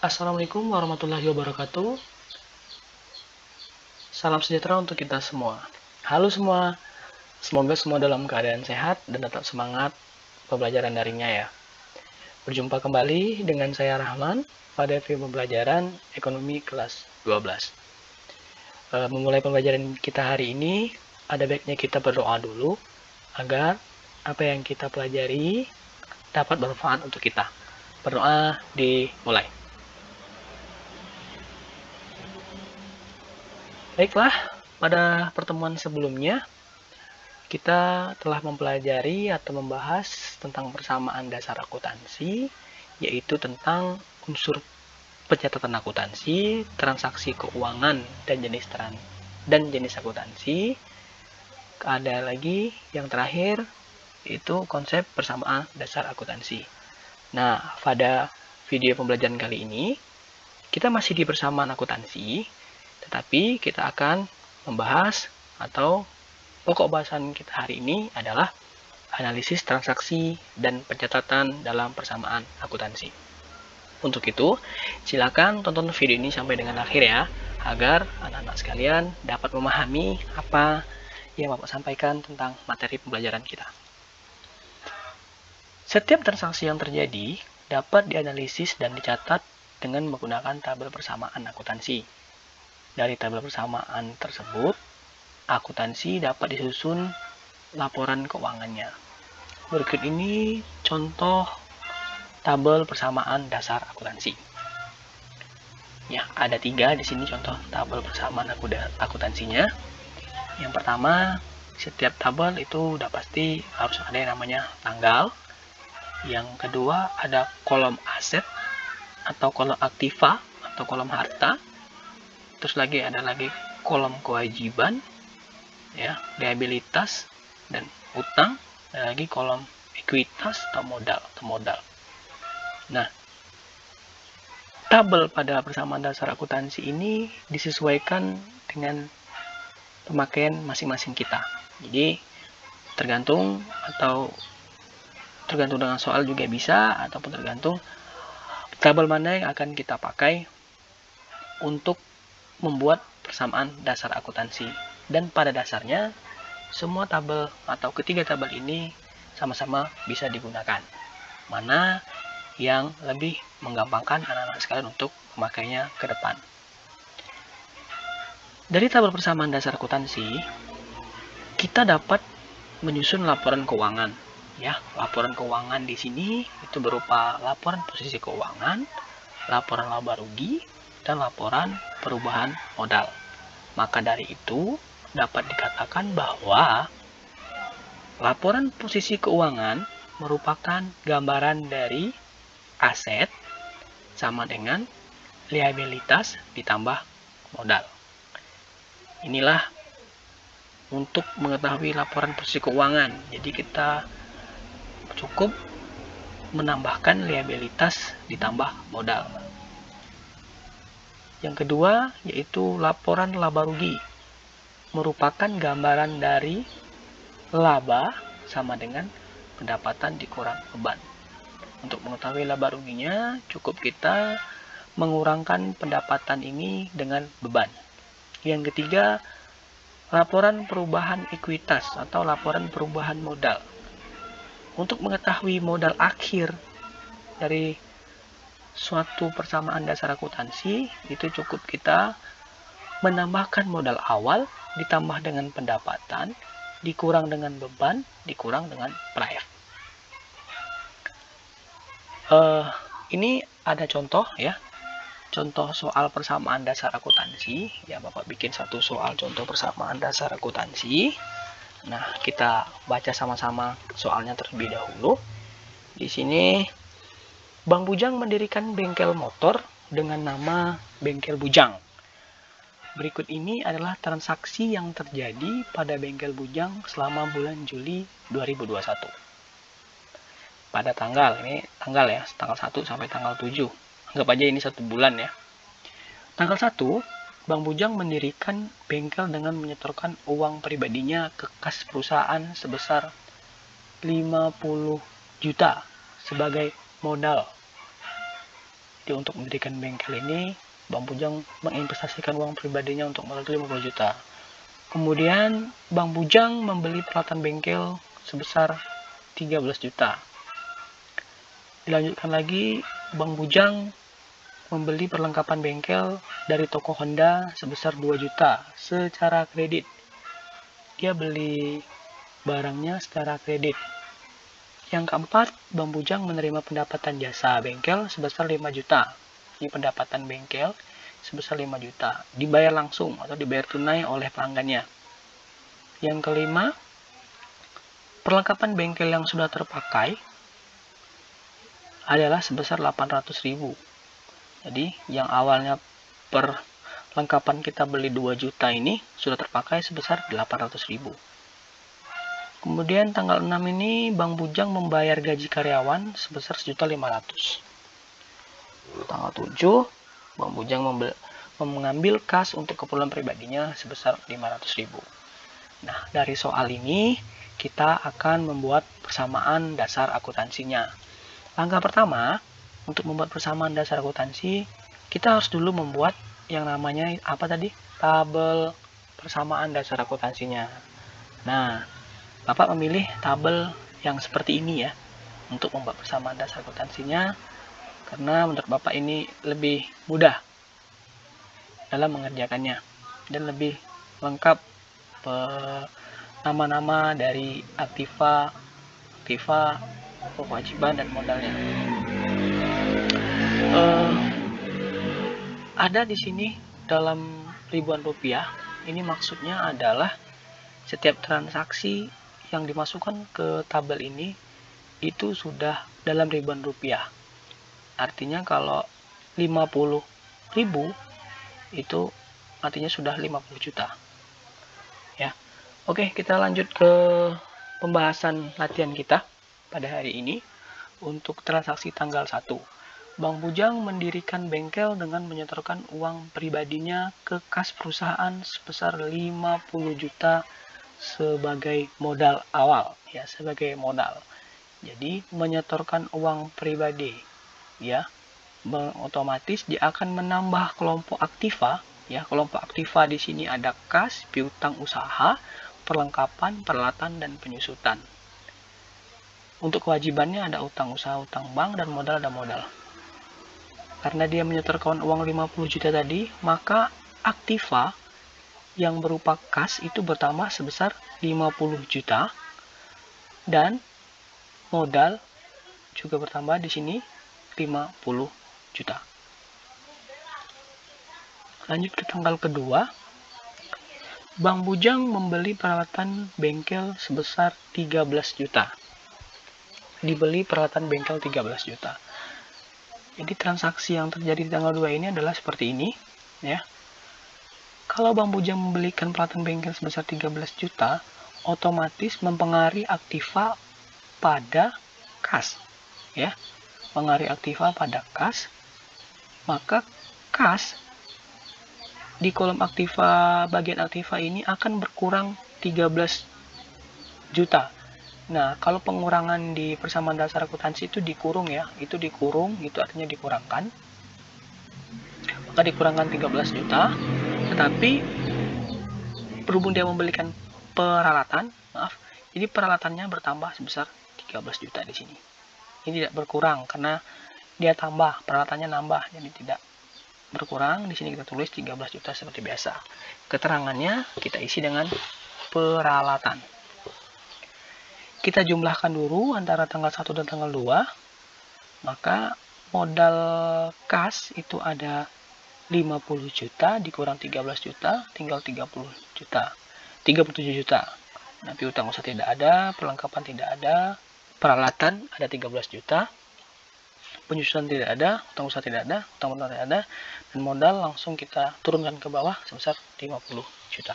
Assalamualaikum warahmatullahi wabarakatuh. Salam sejahtera untuk kita semua. Halo semua, semoga semua dalam keadaan sehat dan tetap semangat pembelajaran daringnya ya. Berjumpa kembali dengan saya Rahman pada video pembelajaran ekonomi kelas 12. Memulai pembelajaran kita hari ini, ada baiknya kita berdoa dulu agar apa yang kita pelajari dapat bermanfaat untuk kita. Berdoa dimulai. Baiklah, pada pertemuan sebelumnya kita telah mempelajari atau membahas tentang persamaan dasar akuntansi, yaitu tentang unsur pencatatan akuntansi, transaksi keuangan, dan jenis akuntansi. Ada lagi yang terakhir, yaitu konsep persamaan dasar akuntansi. Nah, pada video pembelajaran kali ini, kita masih di persamaan akuntansi, tetapi kita akan membahas atau pokok bahasan kita hari ini adalah analisis transaksi dan pencatatan dalam persamaan akuntansi. Untuk itu, silakan tonton video ini sampai dengan akhir ya, agar anak-anak sekalian dapat memahami apa yang Bapak sampaikan tentang materi pembelajaran kita. Setiap transaksi yang terjadi dapat dianalisis dan dicatat dengan menggunakan tabel persamaan akuntansi. Dari tabel persamaan tersebut, akuntansi dapat disusun laporan keuangannya. Berikut ini contoh tabel persamaan dasar akuntansi. Ya, ada 3 di sini contoh tabel persamaan akuntansinya. Yang pertama, setiap tabel itu udah pasti harus ada yang namanya tanggal. Yang kedua, ada kolom aset atau kolom aktiva atau kolom harta. Terus ada lagi kolom kewajiban, ya, liabilitas dan utang, dan lagi kolom ekuitas atau modal. Nah, tabel pada persamaan dasar akuntansi ini disesuaikan dengan pemakaian masing-masing kita. Jadi tergantung dengan soal juga bisa, ataupun tergantung tabel mana yang akan kita pakai untuk membuat persamaan dasar akuntansi. Dan pada dasarnya semua tabel atau ketiga tabel ini sama-sama bisa digunakan. Mana yang lebih menggampangkan anak-anak sekalian untuk memakainya ke depan. Dari tabel persamaan dasar akuntansi, kita dapat menyusun laporan keuangan. Ya, laporan keuangan di sini itu berupa laporan posisi keuangan, laporan laba rugi, dan laporan perubahan modal. Maka dari itu, dapat dikatakan bahwa laporan posisi keuangan merupakan gambaran dari aset sama dengan liabilitas ditambah modal. Inilah untuk mengetahui laporan posisi keuangan. Jadi kita cukup menambahkan liabilitas ditambah modal. Yang kedua yaitu laporan laba rugi, merupakan gambaran dari laba sama dengan pendapatan dikurang beban. Untuk mengetahui laba ruginya, cukup kita mengurangkan pendapatan ini dengan beban. Yang ketiga, laporan perubahan ekuitas atau laporan perubahan modal. Untuk mengetahui modal akhir dari suatu persamaan dasar akuntansi, itu cukup kita menambahkan modal awal ditambah dengan pendapatan, dikurang dengan beban, dikurang dengan praef. Ini ada contoh ya, contoh soal persamaan dasar akuntansi. Ya, Bapak bikin satu soal contoh persamaan dasar akuntansi. Nah, kita baca sama-sama soalnya terlebih dahulu. Di sini, Bang Bujang mendirikan bengkel motor dengan nama Bengkel Bujang. Berikut ini adalah transaksi yang terjadi pada Bengkel Bujang selama bulan Juli 2021. Pada tanggal, ini tanggal ya, tanggal 1 sampai tanggal 7. Anggap aja ini 1 bulan ya. Tanggal 1, Bang Bujang mendirikan bengkel dengan menyetorkan uang pribadinya ke kas perusahaan sebesar 50 juta sebagai modal. untuk mendirikan bengkel ini, Bang Bujang menginvestasikan uang pribadinya untuk modal 50 juta. Kemudian Bang Bujang membeli peralatan bengkel sebesar 13 juta. Dilanjutkan lagi, Bang Bujang membeli perlengkapan bengkel dari toko Honda sebesar 2 juta secara kredit. Dia beli barangnya secara kredit. Yang keempat, Bang Bujang menerima pendapatan jasa bengkel sebesar 5 juta. Ini pendapatan bengkel sebesar 5 juta. Dibayar langsung atau dibayar tunai oleh pelanggannya. Yang kelima, perlengkapan bengkel yang sudah terpakai adalah sebesar 800.000. Jadi, yang awalnya perlengkapan kita beli 2 juta ini sudah terpakai sebesar 800.000. Kemudian tanggal 6 ini Bang Bujang membayar gaji karyawan sebesar 1.500.000. Tanggal 7 Bang Bujang mengambil kas untuk keperluan pribadinya sebesar 500.000. Nah, dari soal ini kita akan membuat persamaan dasar akuntansinya. Langkah pertama, untuk membuat persamaan dasar akuntansi, kita harus dulu membuat yang namanya apa tadi? Tabel persamaan dasar akuntansinya. Nah, Bapak memilih tabel yang seperti ini ya untuk membuat persamaan dasar akuntansinya karena menurut Bapak ini lebih mudah dalam mengerjakannya dan lebih lengkap nama-nama dari aktiva, kewajiban dan modalnya. Ada di sini dalam ribuan rupiah. Ini maksudnya adalah setiap transaksi yang dimasukkan ke tabel ini itu sudah dalam ribuan rupiah. Artinya kalau 50.000 itu artinya sudah 50 juta. Ya. Oke, kita lanjut ke pembahasan latihan kita pada hari ini. Untuk transaksi tanggal 1. Bang Bujang mendirikan bengkel dengan menyetorkan uang pribadinya ke kas perusahaan sebesar 50 juta sebagai modal awal, ya, sebagai modal. Jadi menyetorkan uang pribadi, ya, otomatis dia akan menambah kelompok aktiva, ya. Kelompok aktiva di sini ada kas, piutang usaha, perlengkapan, peralatan dan penyusutan. Untuk kewajibannya ada utang usaha, utang bank, dan modal ada modal. Karena dia menyetorkan uang 50 juta tadi, maka aktiva yang berupa kas itu bertambah sebesar 50 juta dan modal juga bertambah di sini 50 juta. Lanjut ke tanggal kedua, Bang Bujang membeli peralatan bengkel sebesar 13 juta. Dibeli peralatan bengkel 13 juta. Jadi transaksi yang terjadi di tanggal 2 ini adalah seperti ini, ya. Kalau Bang Bujang membelikan peralatan bengkel sebesar 13 juta, otomatis mempengaruhi aktiva pada kas, ya. Mempengaruhi aktiva pada kas, maka kas di kolom aktiva, bagian aktiva ini akan berkurang 13 juta. Nah, kalau pengurangan di persamaan dasar akuntansi itu dikurung ya, itu dikurung, itu artinya dikurangkan. Maka dikurangkan 13 juta, tetapi berhubung dia membelikan peralatan, jadi peralatannya bertambah sebesar 13 juta di sini. Ini tidak berkurang karena dia tambah, peralatannya nambah, jadi tidak berkurang. Di sini kita tulis 13 juta seperti biasa. Keterangannya kita isi dengan peralatan. Kita jumlahkan dulu antara tanggal 1 dan tanggal 2. Maka modal kas itu ada 50 juta dikurang 13 juta, tinggal 30 juta. 37 juta. Nah, piutang usaha tidak ada, perlengkapan tidak ada, peralatan ada 13 juta, penyusunan tidak ada, utang usaha tidak ada, utang modal tidak ada, dan modal langsung kita turunkan ke bawah sebesar 50 juta.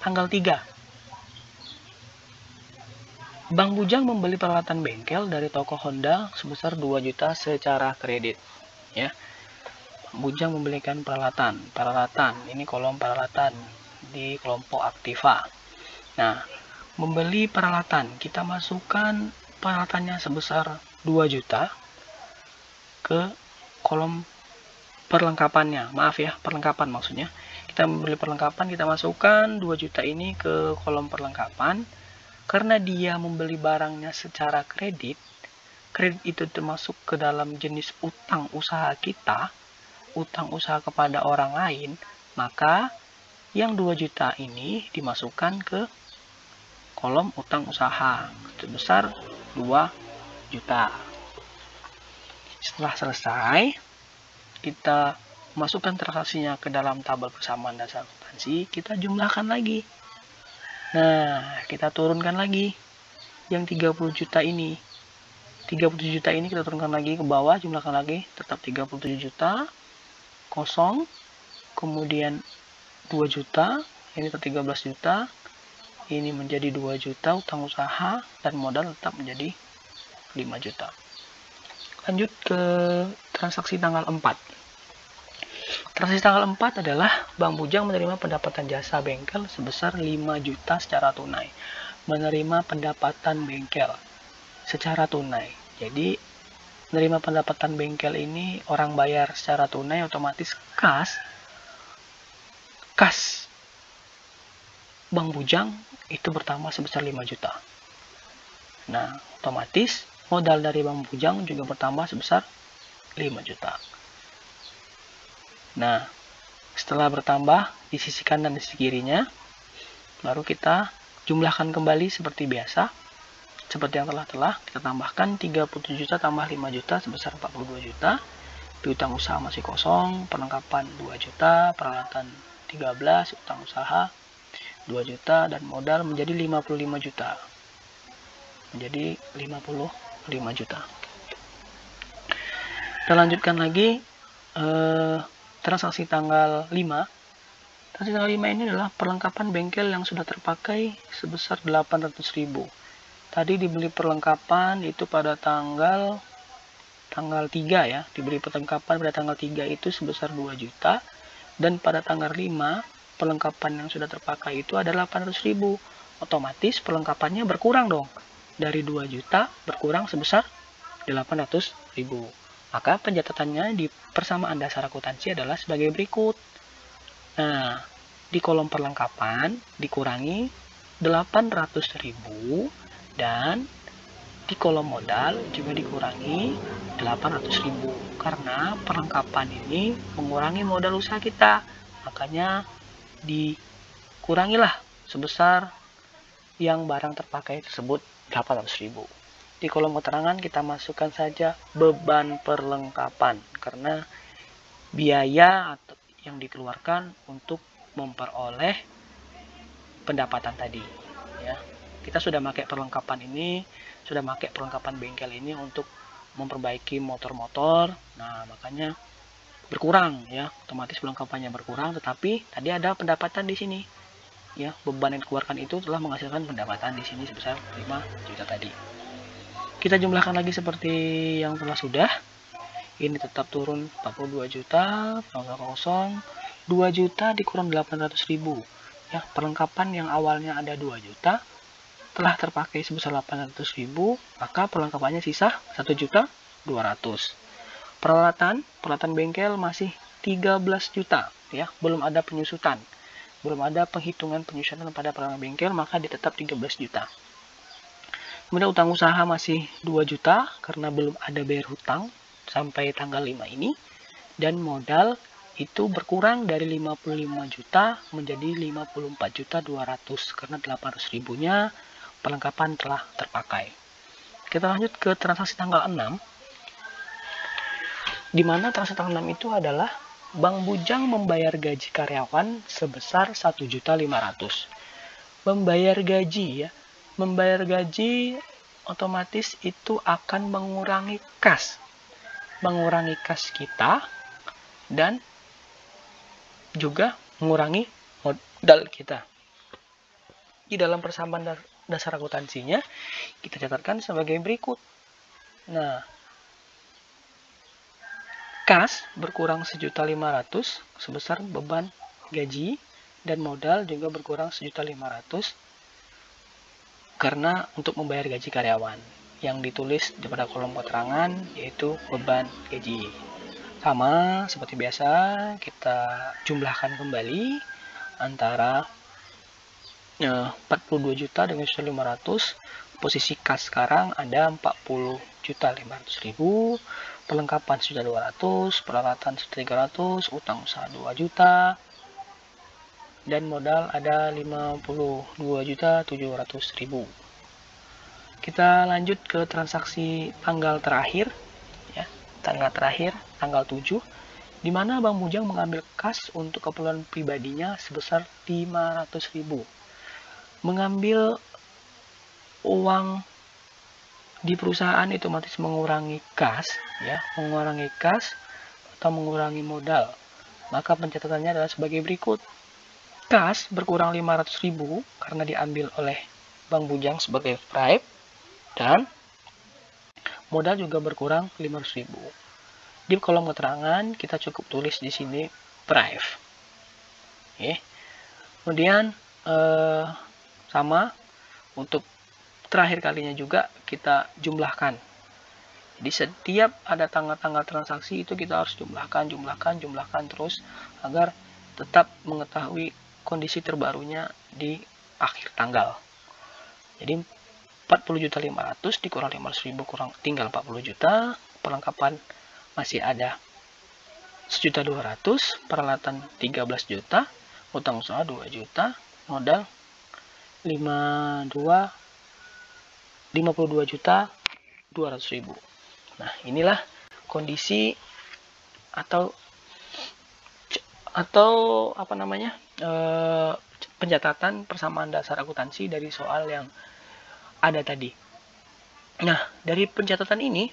Tanggal 3. Bang Bujang membeli peralatan bengkel dari toko Honda sebesar 2 juta secara kredit, ya. Bang Bujang membelikan peralatan, ini kolom peralatan di kelompok aktiva. Nah, membeli peralatan, kita masukkan peralatannya sebesar 2 juta. ke kolom perlengkapannya. Maaf ya, perlengkapan maksudnya. Kita membeli perlengkapan, kita masukkan 2 juta ini ke kolom perlengkapan. Karena dia membeli barangnya secara kredit, kredit itu termasuk ke dalam jenis utang usaha kita, utang usaha kepada orang lain, maka yang 2 juta ini dimasukkan ke kolom utang usaha sebesar 2 juta. Setelah selesai, kita masukkan transaksinya ke dalam tabel persamaan dasar akuntansi, kita jumlahkan lagi. Nah, kita turunkan lagi yang 30 juta ini. 37 juta ini kita turunkan lagi ke bawah, jumlahkan lagi, tetap 37 juta, kosong, kemudian 2 juta, ini tetap 13 juta, ini menjadi 2 juta utang usaha, dan modal tetap menjadi 5 juta. Lanjut ke transaksi tanggal 4. Transaksi tanggal 4 adalah Bank Bujang menerima pendapatan jasa bengkel sebesar 5 juta secara tunai. Menerima pendapatan bengkel secara tunai. Jadi, menerima pendapatan bengkel ini orang bayar secara tunai, otomatis kas Bank Bujang itu bertambah sebesar 5 juta. Nah, otomatis modal dari Bank Bujang juga bertambah sebesar 5 juta. Nah, setelah bertambah di sisi kanan dan sisi kirinya, baru kita jumlahkan kembali seperti biasa. Seperti yang telah kita tambahkan 37 juta tambah 5 juta sebesar 42 juta. Piutang usaha masih kosong, perlengkapan 2 juta, peralatan 13, utang usaha 2 juta, dan modal menjadi 55 juta. Menjadi 55 juta. Kita lanjutkan lagi transaksi tanggal 5. Transaksi tanggal 5 ini adalah perlengkapan bengkel yang sudah terpakai sebesar 800.000. Tadi dibeli perlengkapan itu pada tanggal 3 ya, dibeli perlengkapan pada tanggal 3 itu sebesar 2 juta, dan pada tanggal 5 perlengkapan yang sudah terpakai itu ada 800.000. Otomatis perlengkapannya berkurang dong. Dari 2 juta berkurang sebesar 800.000. Maka pencatatannya di persamaan dasar akuntansi adalah sebagai berikut. Nah, di kolom perlengkapan dikurangi 800.000, dan di kolom modal juga dikurangi 800.000. Karena perlengkapan ini mengurangi modal usaha kita. Makanya dikurangilah sebesar yang barang terpakai tersebut 800.000. Di kolom keterangan kita masukkan saja beban perlengkapan, karena biaya yang dikeluarkan untuk memperoleh pendapatan tadi. Ya, kita sudah pakai perlengkapan ini, sudah pakai perlengkapan bengkel ini untuk memperbaiki motor-motor. Nah, makanya berkurang ya, otomatis perlengkapannya berkurang, tetapi tadi ada pendapatan di sini. Ya, beban yang dikeluarkan itu telah menghasilkan pendapatan di sini sebesar 5 juta tadi. Kita jumlahkan lagi seperti yang telah sudah. Ini tetap turun 42 juta, kosong, 2 juta dikurang 800.000. Ya, perlengkapan yang awalnya ada 2 juta telah terpakai sebesar 800.000, maka perlengkapannya sisa 1.200.000. Peralatan bengkel masih 13 juta, ya, belum ada penyusutan. Belum ada penghitungan penyusutan pada peralatan bengkel, maka ditetap 13 juta. Kemudian utang usaha masih 2 juta karena belum ada bayar hutang sampai tanggal 5 ini. Dan modal itu berkurang dari 55 juta menjadi 54.200.000 karena 800.000-nya perlengkapan telah terpakai. Kita lanjut ke transaksi tanggal 6. Di mana transaksi tanggal 6 itu adalah Bank Bujang membayar gaji karyawan sebesar 1.500.000. Membayar gaji ya. Membayar gaji otomatis itu akan mengurangi kas. Mengurangi kas kita dan juga mengurangi modal kita. Di dalam persamaan dasar akuntansinya kita catatkan sebagai berikut. Nah, kas berkurang 1.500.000 sebesar beban gaji, dan modal juga berkurang 1.500.000 karena untuk membayar gaji karyawan. yang ditulis pada kolom keterangan, yaitu beban gaji. Sama seperti biasa, kita jumlahkan kembali antara 42 juta dengan 1.500. Posisi kas sekarang ada 40.500.000, perlengkapan 1.200.000, peralatan 1.300.000, utang usaha 2 juta, dan modal ada 52.700.000. Kita lanjut ke transaksi tanggal terakhir, ya, tanggal 7, di mana Bang Bujang mengambil kas untuk keperluan pribadinya sebesar 500.000. Mengambil uang di perusahaan itu otomatis mengurangi kas, ya, mengurangi kas atau mengurangi modal. Maka pencatatannya adalah sebagai berikut. Kas berkurang 500.000 karena diambil oleh Bang Bujang sebagai prive, dan modal juga berkurang 500.000. Di kolom keterangan kita cukup tulis di sini prive. Oke. Kemudian sama untuk terakhir kalinya juga kita jumlahkan. Di setiap ada tanggal-tanggal transaksi itu kita harus jumlahkan terus agar tetap mengetahui kondisi terbarunya di akhir tanggal. Jadi 40.500.000 dikurang 500.000 kurang tinggal 40 juta, perlengkapan masih ada 1.200.000, peralatan 13 juta, utang usaha 2 juta, modal 52.200.000. Nah, inilah kondisi atau apa namanya, pencatatan persamaan dasar akuntansi dari soal yang ada tadi. Nah, dari pencatatan ini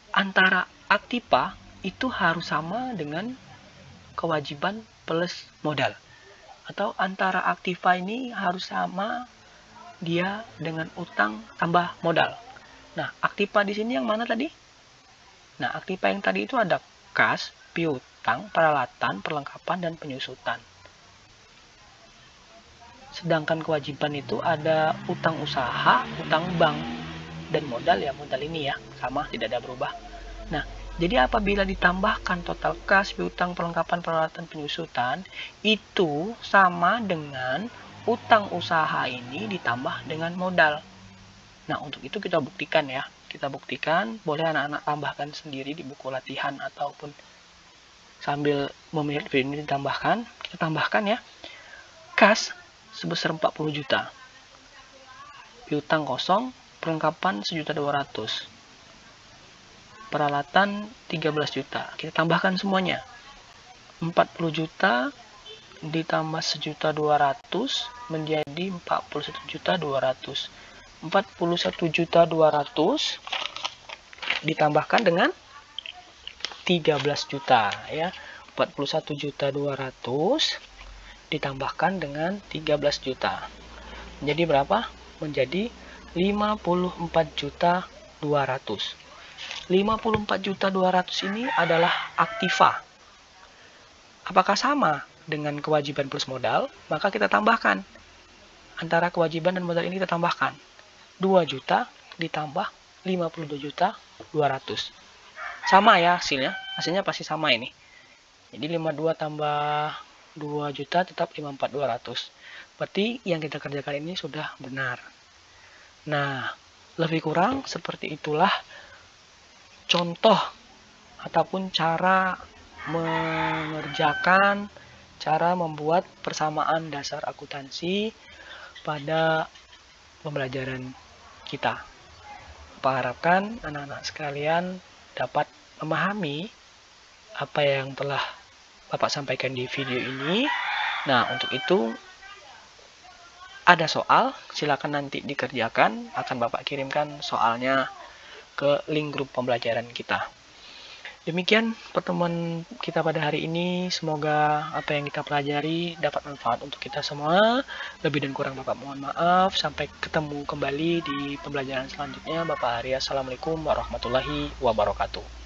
antara aktiva itu harus sama dengan kewajiban plus modal, atau antara aktiva ini harus sama dia dengan utang tambah modal. Nah, aktiva di sini yang mana tadi? Nah, aktiva yang tadi itu ada kas, piutang, peralatan, perlengkapan, dan penyusutan. Sedangkan kewajiban itu ada utang usaha, utang bank, dan modal, ya modal ini ya, sama, tidak ada berubah. Nah, jadi apabila ditambahkan total kas, piutang, perlengkapan, peralatan, penyusutan, itu sama dengan utang usaha ini ditambah dengan modal. Nah, untuk itu kita buktikan ya. Kita buktikan, boleh anak-anak tambahkan sendiri di buku latihan ataupun sambil melihat video ini ditambahkan. Kita tambahkan ya. Kas sebesar 40 juta. Piutang kosong, perlengkapan 1.200.000. Peralatan 13 juta. Kita tambahkan semuanya. 40 juta ditambah 1.200.000 menjadi 41.200.000. 41.200.000 ditambahkan dengan 13 juta ya. 41.200.000 ditambahkan dengan 13 juta. Menjadi berapa? Menjadi 54.200.000. 54.200.000 ini adalah aktiva. Apakah sama dengan kewajiban plus modal? Maka kita tambahkan. Antara kewajiban dan modal ini kita tambahkan. 2 juta ditambah 52.200.000. Sama ya hasilnya. Hasilnya pasti sama ini. Jadi 52 tambah 2 juta tetap 54.200. Berarti yang kita kerjakan ini sudah benar. Nah, lebih kurang seperti itulah contoh ataupun cara mengerjakan, cara membuat persamaan dasar akuntansi pada pembelajaran kita. Bapak harapkan anak-anak sekalian dapat memahami apa yang telah Bapak sampaikan di video ini. Nah, untuk itu ada soal, silakan nanti dikerjakan, akan Bapak kirimkan soalnya ke link grup pembelajaran kita. Demikian pertemuan kita pada hari ini. Semoga apa yang kita pelajari dapat manfaat untuk kita semua. Lebih dan kurang Bapak mohon maaf. Sampai ketemu kembali di pembelajaran selanjutnya. Bapak Arya, Assalamualaikum warahmatullahi wabarakatuh.